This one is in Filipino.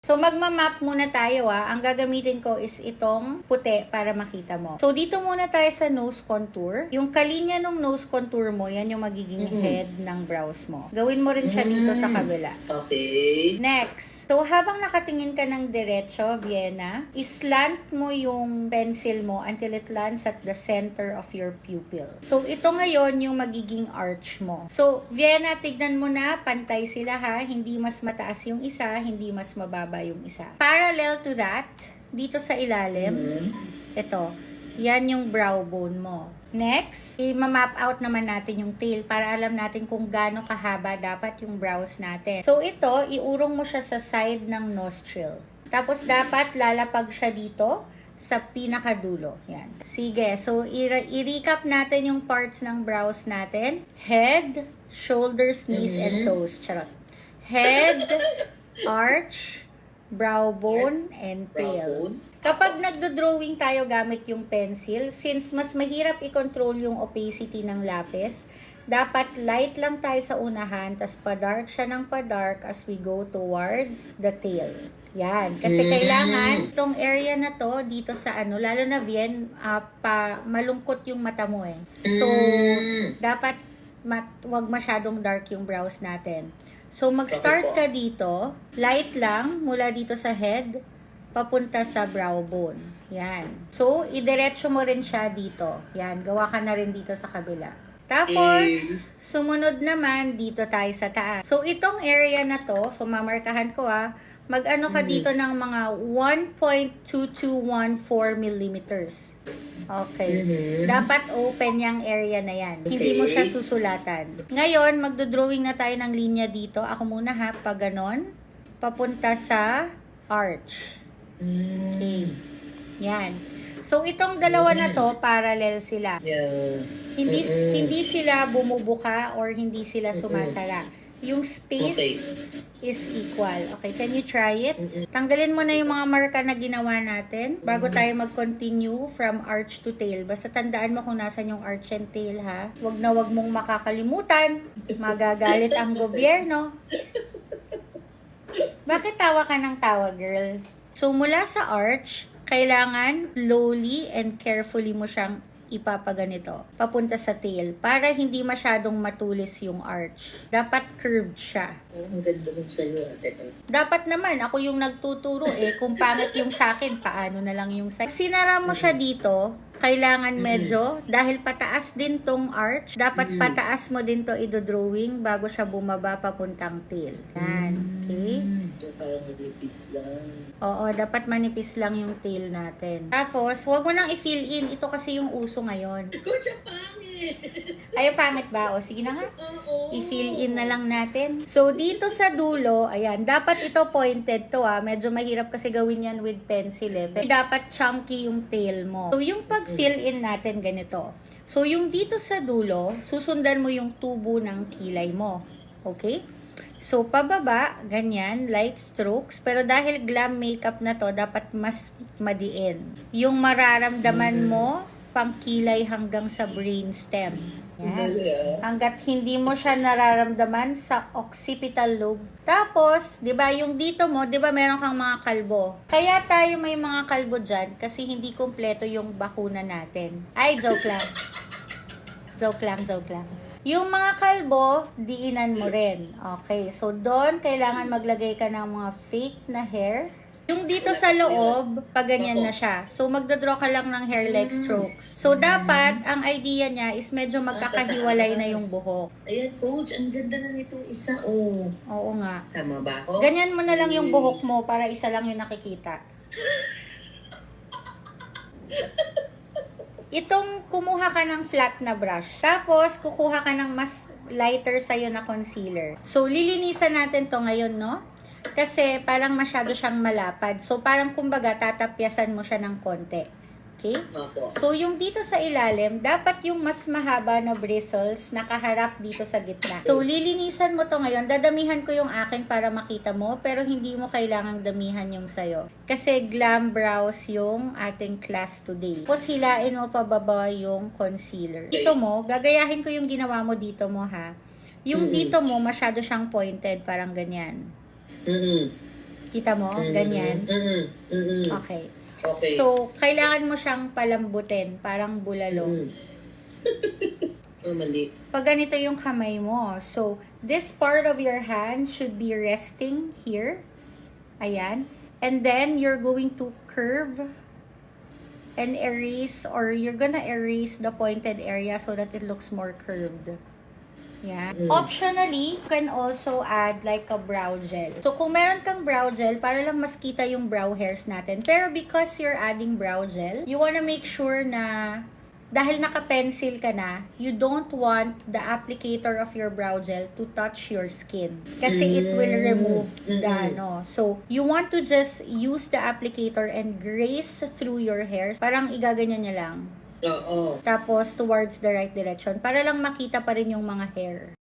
So, magmamap muna tayo Ang gagamitin ko is itong puti para makita mo. So, dito muna tayo sa nose contour. Yung kalinya ng nose contour mo, yan yung magiging head ng brows mo. Gawin mo rin siya dito sa kabila. Okay. Next. So, habang nakatingin ka ng diretso, Vienna, islant mo yung pencil mo until it lands at the center of your pupil. So, ito ngayon yung magiging arch mo. So, Vienna, tignan mo na, pantay sila ha. Hindi mas mataas yung isa, hindi mas mababa yung isa. Parallel to that, dito sa ilalim, ito, yan yung brow bone mo. Next, i-map out naman natin yung tail para alam natin kung gaano kahaba dapat yung brows natin. So ito, iurong mo siya sa side ng nostril. Tapos dapat lalapag siya dito sa pinakadulo. Yan. Sige, so i-recap natin yung parts ng brows natin. Head, shoulders, knees, and toes. Charot. Head, arch, brow bone, and tail. Kapag nagdo-drawing tayo gamit yung pencil, since mas mahirap i-control yung opacity ng lapis, dapat light lang tayo sa unahan, tas pa-dark siya ng pa-dark as we go towards the tail. Yan. Kasi kailangan itong area na to, dito sa lalo na Vien, malungkot yung mata mo So, dapat wag masyadong dark yung brows natin. So, mag-start ka dito, light lang, mula dito sa head, papunta sa brow bone. Yan. So, idiretso mo rin siya dito. Yan, gawa ka na rin dito sa kabila. Tapos, sumunod naman, dito tayo sa taas. So, itong area na to, so mamarkahan ko mag-ano ka dito ng mga 1.2214 millimeters. Okay. Dapat open yung area na yan. Hindi mo siya susulatan. Ngayon, magdo-drawing na tayo ng linya dito. Ako muna pag ganon, papunta sa arch. Okay. Yan. So, itong dalawa na to, parallel sila. Hindi sila bumubuka or hindi sila sumasara. Yung space is equal. Okay, can you try it? Tanggalin mo na yung mga marka na ginawa natin bago tayo mag-continue from arch to tail. Basta tandaan mo kung nasan yung arch and tail Wag na wag mong makakalimutan. Magagalit ang gobyerno. Bakit tawa ka ng tawa, girl? So, mula sa arch, kailangan slowly and carefully mo siyang ipapaganito, papunta sa tail, para hindi masyadong matulis yung arch. Dapat curved siya. Ang ganda ng sa'yo, ate. Dapat naman, ako yung nagtuturo kung pangit yung sakin, paano na lang yung sakin. Sinara mo siya dito, kailangan medyo, dahil pataas din tong arch, dapat pataas mo din to idodrawing bago siya bumaba papuntang tail. Yan, okay? Parang manipis lang. Oo, dapat manipis lang yung tail natin. Tapos, huwag mo nang i-fill in. Ito kasi yung uso ngayon. Ikaw siya pangit! Ay, pangit ba? O, sige na nga. Oo. I-fill in na lang natin. So, dito sa dulo, ayan, dapat ito pointed to Medyo mahirap kasi gawin yan with pencil Pero dapat chunky yung tail mo. So, yung pag-fill in natin ganito. So, yung dito sa dulo, susundan mo yung tubo ng kilay mo. Okay? So, pababa, ganyan, light strokes. Pero dahil glam makeup na to, dapat mas madiin. Yung mararamdaman mo, pangkilay hanggang sa brainstem. Yan. Hanggat hindi mo siya nararamdaman sa occipital lobe. Tapos, di ba, yung dito mo, di ba meron kang mga kalbo? Kaya tayo may mga kalbo dyan kasi hindi kumpleto yung bakuna natin. Ay, joke lang. Joke lang. Yung mga kalbo, diinan mo rin. Okay, so doon, kailangan maglagay ka ng mga fake na hair. Yung dito sa loob, pag ganyan na siya. So, magdodraw ka lang ng hair-like strokes. So, dapat, ang idea niya is medyo magkakahiwalay na yung buhok. Ayan, coach, ang ganda na nitong isa, Oo nga. Tama ba ako? Ganyan mo na lang yung buhok mo para isa lang yung nakikita. Itong kumuha ka ng flat na brush. Tapos, kukuha ka ng mas lighter sa'yo na concealer. So, lilinisan natin to ngayon, no? Kasi parang masyado siyang malapad. So, parang kumbaga, tatapyasan mo siya ng konti. Okay? So, yung dito sa ilalim, dapat yung mas mahaba na bristles nakaharap dito sa gitna. So, lilinisan mo to ngayon. Dadamihan ko yung akin para makita mo, pero hindi mo kailangang damihan yung sayo. Kasi glam brows yung ating class today. Tapos, hilain mo pababa yung concealer. Dito mo, gagayahin ko yung ginawa mo dito mo Yung dito mo, masyado siyang pointed, parang ganyan. Kita mo? Ganyan. Okay. Okay. So, kailangan mo siyang palambutin, parang bulalo. Mali. Pag ganito yung kamay mo, so, this part of your hand should be resting here. Ayan. And then, you're going to curve and erase, or you're gonna erase the pointed area so that it looks more curved. Yeah. Optionally, you can also add like a brow gel. So, kung meron kang brow gel, para lang mas kita yung brow hairs natin. Pero because you're adding brow gel, you wanna make sure na dahil naka-pencil ka na, you don't want the applicator of your brow gel to touch your skin. Kasi it will remove the ano. So, you want to just use the applicator and graze through your hairs. Parang igaganyan niya lang. Oo. Tapos, towards the right direction. Para lang makita pa rin yung mga hair.